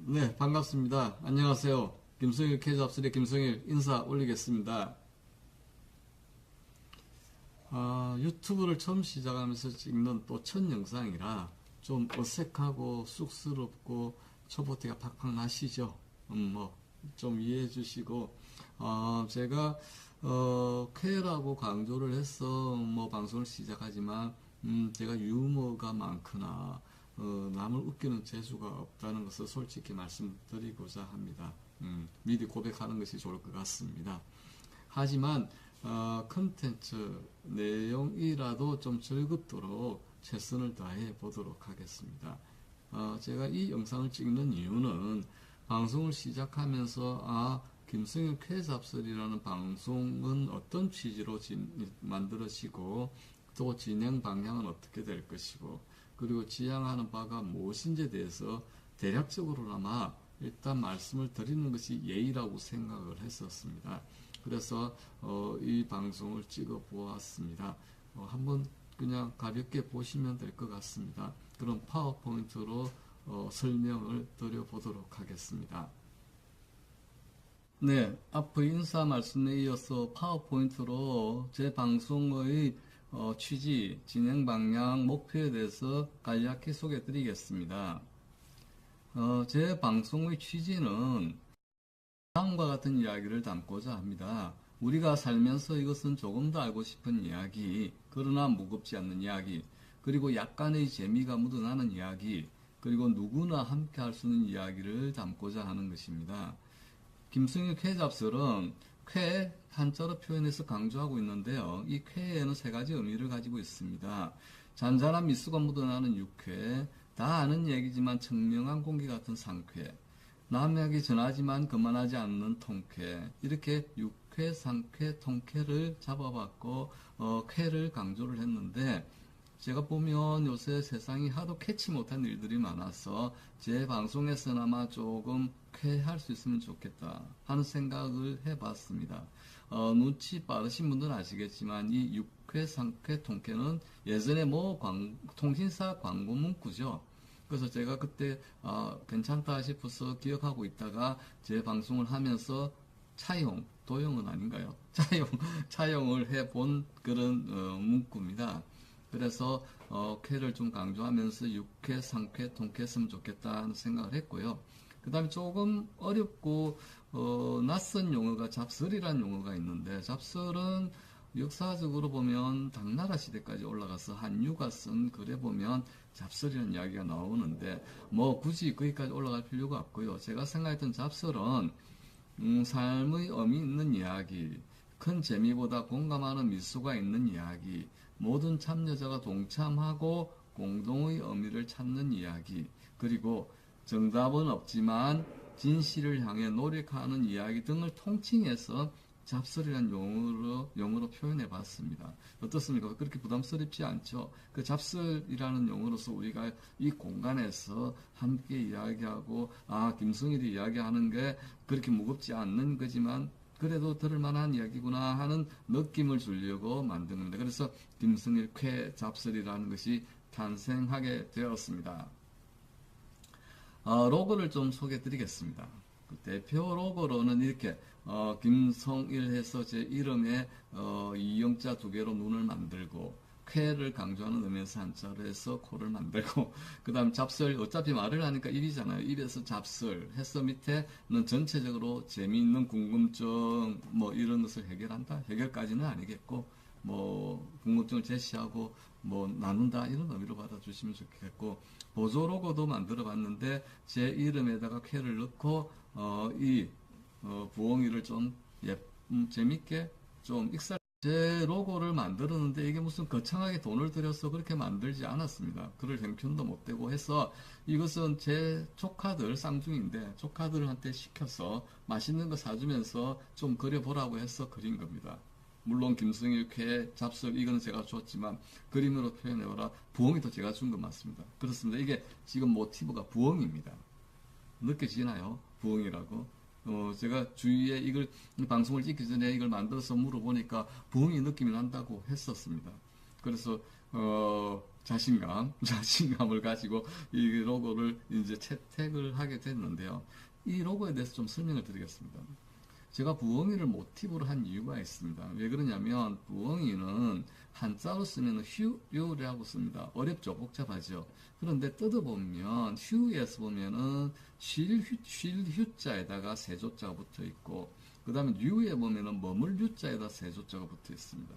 네, 반갑습니다. 안녕하세요. 김성일 K잡술의 김성일 인사 올리겠습니다. 유튜브를 처음 시작하면서 찍는 또 첫 영상이라 좀 어색하고 쑥스럽고 초보티가 팍팍 나시죠? 좀 이해해 주시고, 제가, 쾌라고 강조를 해서 방송을 시작하지만, 제가 유머가 많거나, 남을 웃기는 재주가 없다는 것을 솔직히 말씀드리고자 합니다. 미리 고백하는 것이 좋을 것 같습니다. 하지만 컨텐츠 내용이라도 좀 즐겁도록 최선을 다해 보도록 하겠습니다. 제가 이 영상을 찍는 이유는 방송을 시작하면서 김성일 쾌잡설이라는 방송은 어떤 취지로 만들어지고 또 진행 방향은 어떻게 될 것이고 그리고 지향하는 바가 무엇인지에 대해서 대략적으로나마 일단 말씀을 드리는 것이 예의라고 생각을 했었습니다. 그래서 이 방송을 찍어 보았습니다. 한번 그냥 가볍게 보시면 될 것 같습니다. 그럼 파워포인트로 설명을 드려보도록 하겠습니다. 네, 앞의 인사 말씀에 이어서 파워포인트로 제 방송의 취지, 진행 방향, 목표에 대해서 간략히 소개해 드리겠습니다. 제 방송의 취지는 다음과 같은 이야기를 담고자 합니다. 우리가 살면서 이것은 조금 더 알고 싶은 이야기, 그러나 무겁지 않는 이야기, 그리고 약간의 재미가 묻어나는 이야기, 그리고 누구나 함께 할 수 있는 이야기를 담고자 하는 것입니다. 김승일 쾌잡설은 쾌 한자로 표현해서 강조하고 있는데요. 이 쾌에는 세 가지 의미를 가지고 있습니다. 잔잔한 미수가 묻어나는 유쾌, 다 아는 얘기지만 청명한 공기 같은 상쾌, 남에게 전하지만 그만하지 않는 통쾌, 이렇게 유쾌, 상쾌, 통쾌를 잡아봤고 쾌를 강조를 했는데 제가 보면 요새 세상이 하도 캐치 못한 일들이 많아서 제 방송에서나마 조금 쾌할 수 있으면 좋겠다 하는 생각을 해봤습니다. 눈치 빠르신 분들은 아시겠지만 이 육회, 상쾌, 통쾌는 예전에 통신사 광고 문구죠. 그래서 제가 그때 괜찮다 싶어서 기억하고 있다가 제 방송을 하면서 도용은 아닌가요? 차용을 해본 그런 문구입니다. 그래서 쾌를 좀 강조하면서 육쾌, 상쾌, 통쾌 했으면 좋겠다 하는 생각을 했고요. 그 다음에 조금 어렵고 낯선 용어가 잡설이라는 용어가 있는데 잡설은 역사적으로 보면 당나라 시대까지 올라가서 한유가 쓴 글에 보면 잡설이라는 이야기가 나오는데 굳이 거기까지 올라갈 필요가 없고요. 제가 생각했던 잡설은 삶의 의미 있는 이야기, 큰 재미보다 공감하는 미소가 있는 이야기, 모든 참여자가 동참하고 공동의 의미를 찾는 이야기, 그리고 정답은 없지만 진실을 향해 노력하는 이야기 등을 통칭해서 잡설이라는 용어로 표현해 봤습니다. 어떻습니까? 그렇게 부담스럽지 않죠? 그 잡설이라는 용어로서 우리가 이 공간에서 함께 이야기하고, 김승일이 이야기하는 게 그렇게 무겁지 않는 거지만, 그래도 들을 만한 이야기구나 하는 느낌을 주려고 만든 겁니다. 그래서 김승일 쾌 잡설이라는 것이 탄생하게 되었습니다. 로고를 좀 소개해 드리겠습니다. 그 대표 로고로는 이렇게 김성일 해서 제 이름에 이영자 두 개로 눈을 만들고 쾌를 강조하는 의미에서 한자로 해서 코를 만들고 그 다음 잡설, 어차피 말을 하니까 입이잖아요. 입에서 잡설 해서 밑에는 전체적으로 재미있는 궁금증 이런 것을 해결한다. 해결까지는 아니겠고 궁금증을 제시하고 나눈다 이런 의미로 받아주시면 좋겠고, 보조 로고도 만들어 봤는데 제 이름에다가 쾌를 넣고 부엉이를 좀 재밌게 좀 제 로고를 만들었는데 이게 무슨 거창하게 돈을 들여서 그렇게 만들지 않았습니다. 그럴 형편도 못 되고 해서 이것은 제 조카들 쌍둥이인데 조카들한테 시켜서 맛있는 거 사주면서 좀 그려보라고 해서 그린 겁니다. 물론 김승일 쾌 잡설 이거는 제가 줬지만 그림으로 표현해보라. 부엉이도 제가 준 건 맞습니다. 그렇습니다. 이게 지금 모티브가 부엉이입니다. 느껴지나요? 부엉이라고. 제가 주위에 이걸 방송을 찍기 전에 이걸 만들어서 물어보니까 부엉이 느낌이 난다고 했었습니다. 그래서 자신감을 가지고 이 로고를 이제 채택을 하게 됐는데요. 이 로고에 대해서 좀 설명을 드리겠습니다. 제가 부엉이를 모티브로 한 이유가 있습니다. 왜 그러냐면 부엉이는 한자로 쓰면 휴류라고 씁니다. 어렵죠, 복잡하죠. 그런데 뜯어보면 휴에서 보면은 쉴 휴자에다가 세조자가 붙어 있고, 그 다음에 류에 보면은 머물 유자에다 세조자가 붙어 있습니다.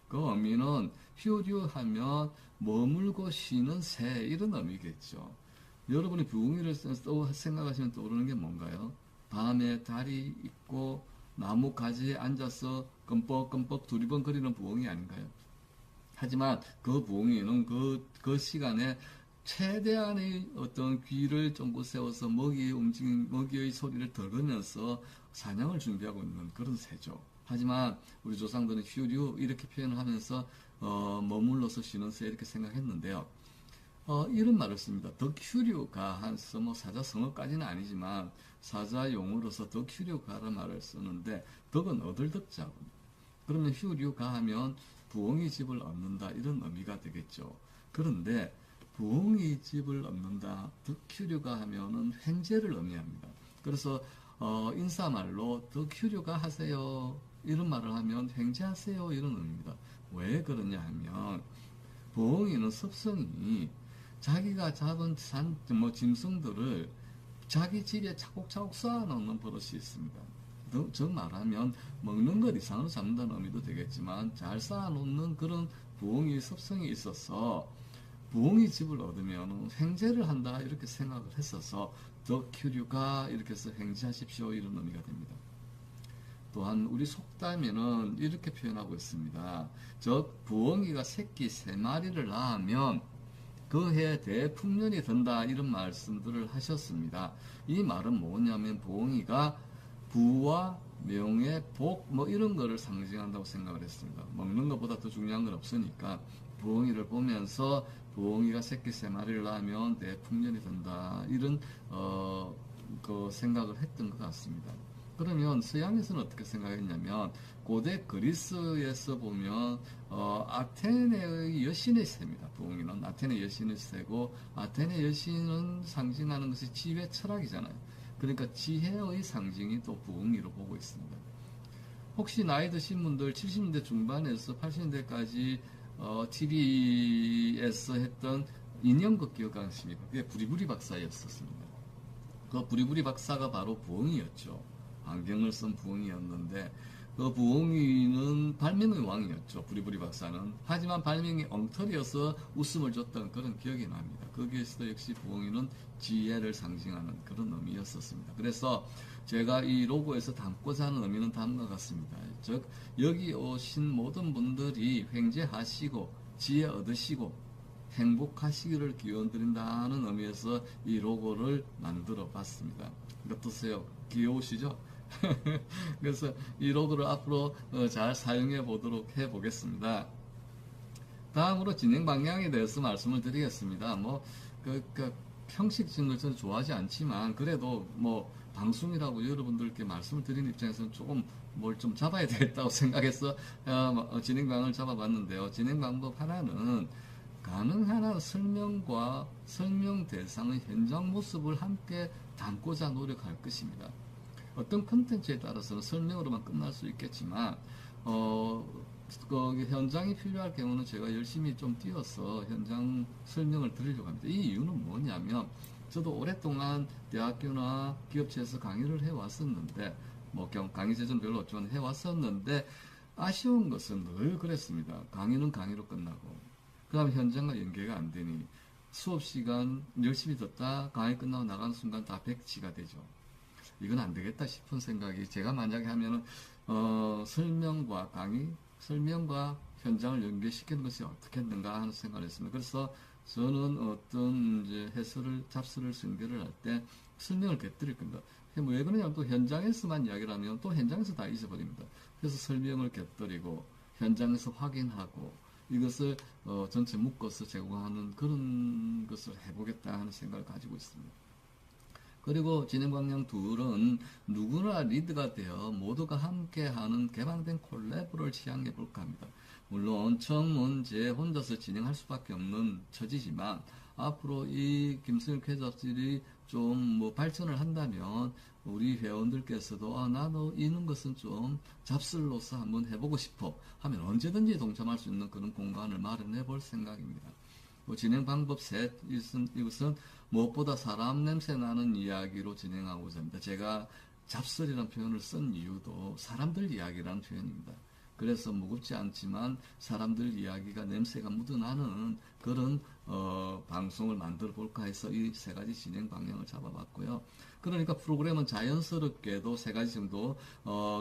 그 의미는 휴류하면 머물고 쉬는 새, 이런 의미겠죠. 여러분이 부엉이를 생각하시면 떠오르는 게 뭔가요? 밤에 달이 있고 나무 가지에 앉아서 껌뻑껌뻑 두리번거리는 부엉이 아닌가요? 하지만 그 부엉이는 그 시간에 최대한의 어떤 귀를 쫑긋 세워서 먹이의 소리를 들으면서 사냥을 준비하고 있는 그런 새죠. 하지만 우리 조상들은 휴류 이렇게 표현을 하면서 머물러서 쉬는 새 이렇게 생각했는데요. 이런 말을 씁니다. 덕휴류가 뭐 사자성어까지는 아니지만 사자용어로서 덕휴류가라는 말을 쓰는데, 덕은 얻을 덕자고, 그러면 휴류가 하면 부엉이 집을 얻는다, 이런 의미가 되겠죠. 그런데 부엉이 집을 얻는다, 덕휴류가 하면은 횡재를 의미합니다. 그래서 인사말로 덕휴류가 하세요, 이런 말을 하면 횡재하세요, 이런 의미입니다. 왜 그러냐 하면 부엉이는 습성이 자기가 잡은 짐승들을 자기 집에 차곡차곡 쌓아놓는 버릇이 있습니다. 저 말하면 먹는 것 이상으로 잡는다는 의미도 되겠지만 잘 쌓아놓는 그런 부엉이 습성이 있어서 부엉이 집을 얻으면 횡재를 한다, 이렇게 생각을 했어서 더 큐류가 이렇게 해서 횡재하십시오, 이런 의미가 됩니다. 또한 우리 속담에는 이렇게 표현하고 있습니다. 즉 부엉이가 새끼 3마리를 낳으면 그 해 대풍년이 든다, 이런 말씀들을 하셨습니다. 이 말은 뭐냐면 부엉이가 부와 명예, 복 뭐 이런 거를 상징한다고 생각을 했습니다. 먹는 것보다 더 중요한 건 없으니까 부엉이를 보면서 부엉이가 새끼 3마리를 낳으면 대풍년이 든다, 이런 그 생각을 했던 것 같습니다. 그러면 서양에서는 어떻게 생각했냐면 고대 그리스에서 보면 아테네의 여신의 새입니다. 부엉이는 아테네 여신의 새고, 아테네 여신은 상징하는 것이 지혜 철학이잖아요. 그러니까 지혜의 상징이 또 부엉이로 보고 있습니다. 혹시 나이 드신 분들 70년대 중반에서 80년대까지 TV에서 했던 인형극 기억하십니까? 그게 부리부리 박사였었습니다. 그 부리부리 박사가 바로 부엉이였죠. 안경을 쓴 부엉이였는데 그 부엉이는 발명의 왕이었죠. 부리부리 박사는. 하지만 발명이 엉터리여서 웃음을 줬던 그런 기억이 납니다. 거기에서도 역시 부엉이는 지혜를 상징하는 그런 의미였었습니다. 그래서 제가 이 로고에서 담고자 하는 의미는 다음과 같습니다. 즉 여기 오신 모든 분들이 횡재하시고 지혜 얻으시고 행복하시기를 기원드린다는 의미에서 이 로고를 만들어 봤습니다. 어떠세요? 귀여우시죠? 그래서 이 로고를 앞으로 잘 사용해 보도록 해 보겠습니다. 다음으로 진행 방향에 대해서 말씀을 드리겠습니다. 형식적인 걸 저는 좋아하지 않지만 그래도 방송이라고 여러분들께 말씀을 드리는 입장에서는 조금 뭘 좀 잡아야 되겠다고 생각해서 진행 방향을 잡아봤는데요. 진행 방법 하나는 가능한 한 설명과 설명 대상의 현장 모습을 함께 담고자 노력할 것입니다. 어떤 컨텐츠에 따라서는 설명으로만 끝날 수 있겠지만 현장이 필요할 경우는 제가 열심히 좀 뛰어서 현장 설명을 드리려고 합니다. 이 이유는 뭐냐면 저도 오랫동안 대학교나 기업체에서 강의를 해왔었는데 강의 재주는 별로 없지만 해왔었는데 아쉬운 것은 늘 그랬습니다. 강의는 강의로 끝나고 그 다음에 현장과 연계가 안 되니 수업 시간 열심히 듣다 강의 끝나고 나가는 순간 다 백지가 되죠. 이건 안 되겠다 싶은 생각이, 제가 만약에 하면은 설명과 강의, 설명과 현장을 연계시키는 것이 어떻겠는가 하는 생각을 했습니다. 그래서 저는 어떤 이제 잡스를 연결을 할 때 설명을 곁들일 겁니다. 왜 그러냐면 또 현장에서만 이야기를 하면 또 현장에서 다 잊어버립니다. 그래서 설명을 곁들이고 현장에서 확인하고 이것을 전체 묶어서 제공하는 그런 것을 해보겠다 하는 생각을 가지고 있습니다. 그리고 진행방향 둘은 누구나 리드가 되어 모두가 함께하는 개방된 콜라보를 지향해 볼까 합니다. 물론 처음은 제 혼자서 진행할 수밖에 없는 처지지만 앞으로 이 김승일 쾌잡실이 좀 뭐 발전을 한다면 우리 회원들께서도 나도 이런 것은 좀 잡설로서 한번 해보고 싶어 하면 언제든지 동참할 수 있는 그런 공간을 마련해 볼 생각입니다. 진행 방법 셋, 이것은 무엇보다 사람 냄새 나는 이야기로 진행하고자 합니다. 제가 잡설이라는 표현을 쓴 이유도 사람들 이야기라는 표현입니다. 그래서 무겁지 않지만 사람들 이야기가 냄새가 묻어나는 그런 방송을 만들어 볼까 해서 이 세 가지 진행 방향을 잡아봤고요. 그러니까 프로그램은 자연스럽게도 세 가지 정도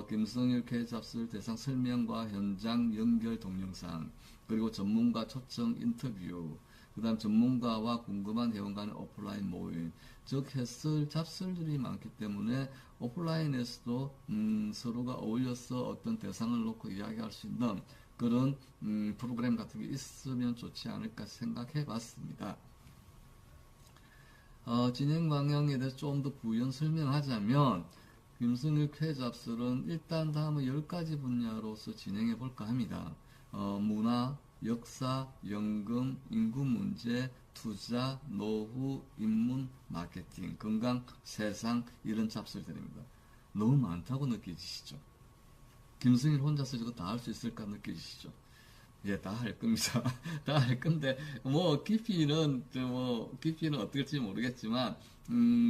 김성일 K잡설 대상 설명과 현장 연결 동영상, 그리고 전문가 초청 인터뷰, 그 다음 전문가와 궁금한 회원 간의 오프라인 모임, 즉 해설 잡설들이 많기 때문에 오프라인에서도 서로가 어울려서 어떤 대상을 놓고 이야기할 수 있는 그런 프로그램 같은 게 있으면 좋지 않을까 생각해 봤습니다. 진행 방향에 대해서 좀 더 부연 설명하자면 김승일 K잡설은 일단 다음은 10가지 분야로서 진행해 볼까 합니다. 문화, 역사, 연금, 인구 문제, 투자, 노후, 인문, 마케팅, 건강, 세상 이런 잡설들입니다. 너무 많다고 느껴지시죠? 김승일 혼자서 저거 다 할 수 있을까 느껴지시죠? 예, 다 할 겁니다. 다 할 건데 깊이는 어떻게 될지 모르겠지만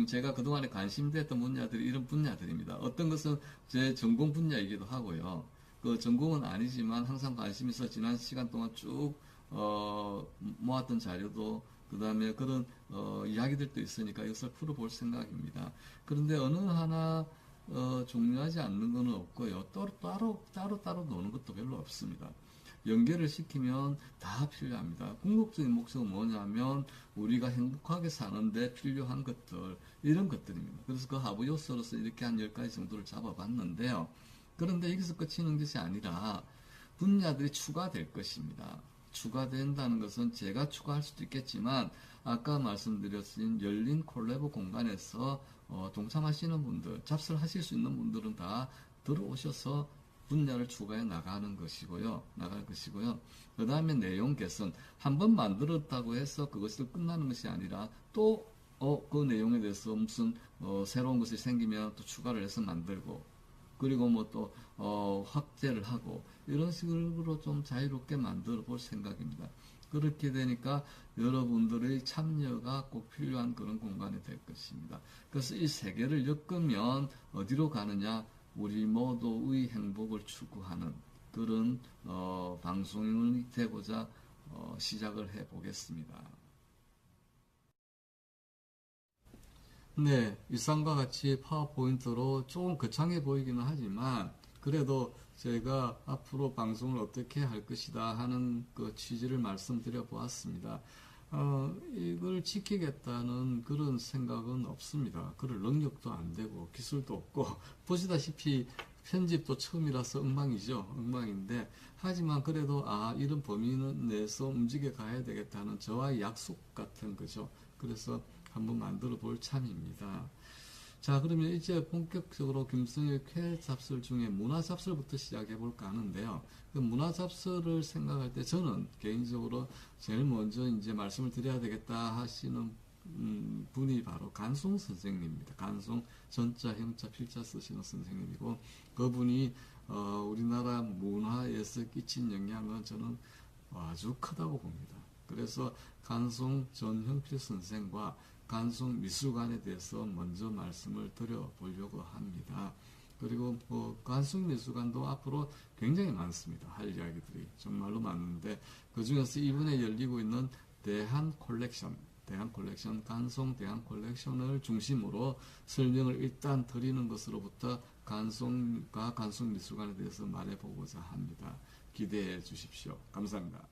제가 그동안에 관심됐던 분야들이 이런 분야들입니다. 어떤 것은 제 전공 분야이기도 하고요. 그 전공은 아니지만 항상 관심이 있어 지난 시간 동안 쭉 모았던 자료도 그 다음에 그런 이야기들도 있으니까 이것을 풀어볼 생각입니다. 그런데 어느 하나 종료하지 않는 것은 없고요. 따로 노는 것도 별로 없습니다. 연결을 시키면 다 필요합니다. 궁극적인 목적은 뭐냐면 우리가 행복하게 사는데 필요한 것들, 이런 것들입니다. 그래서 그 하부 요소로서 이렇게 한 10가지 정도를 잡아봤는데요. 그런데 여기서 끝이는 것이 아니라 분야들이 추가될 것입니다. 추가된다는 것은 제가 추가할 수도 있겠지만 아까 말씀드렸던 열린 콜라보 공간에서 동참하시는 분들, 잡설하실 수 있는 분들은 다 들어오셔서 분야를 추가해 나가는 것이고요. 그 다음에 내용 개선. 한번 만들었다고 해서 그것을 끝나는 것이 아니라 또 그 내용에 대해서 무슨 새로운 것이 생기면 또 추가를 해서 만들고, 그리고 뭐 또 확대를 하고, 이런 식으로 좀 자유롭게 만들어 볼 생각입니다. 그렇게 되니까 여러분들의 참여가 꼭 필요한 그런 공간이 될 것입니다. 그래서 이 세 개를 엮으면 어디로 가느냐? 우리 모두의 행복을 추구하는 그런 방송이 되고자 시작을 해보겠습니다. 네, 일상과 같이 파워포인트로 조금 거창해 보이기는 하지만 그래도 제가 앞으로 방송을 어떻게 할 것이다 하는 그 취지를 말씀드려 보았습니다. 이걸 지키겠다는 그런 생각은 없습니다. 그럴 능력도 안 되고 기술도 없고 보시다시피 편집도 처음이라서 엉망인데 하지만 그래도 이런 범위 내에서 움직여 가야 되겠다는 저와의 약속 같은 거죠. 그래서 한번 만들어 볼 참입니다. 자, 그러면 이제 본격적으로 김승일 K잡설 중에 문화잡설부터 시작해 볼까 하는데요. 그 문화잡설을 생각할 때 저는 개인적으로 제일 먼저 이제 말씀을 드려야 되겠다 하시는 분이 바로 간송 선생님입니다. 간송 전자, 형자, 필자 쓰시는 선생님이고 그분이 우리나라 문화에서 끼친 영향은 저는 아주 크다고 봅니다. 그래서 간송 전형필 선생과 간송 미술관에 대해서 먼저 말씀을 드려보려고 합니다. 그리고 간송 미술관도 앞으로 굉장히 많습니다. 할 이야기들이 정말로 많은데 그 중에서 이번에 열리고 있는 대한 콜렉션, 간송 대한 콜렉션을 중심으로 설명을 일단 드리는 것으로부터 간송과 간송 미술관에 대해서 말해보고자 합니다. 기대해 주십시오. 감사합니다.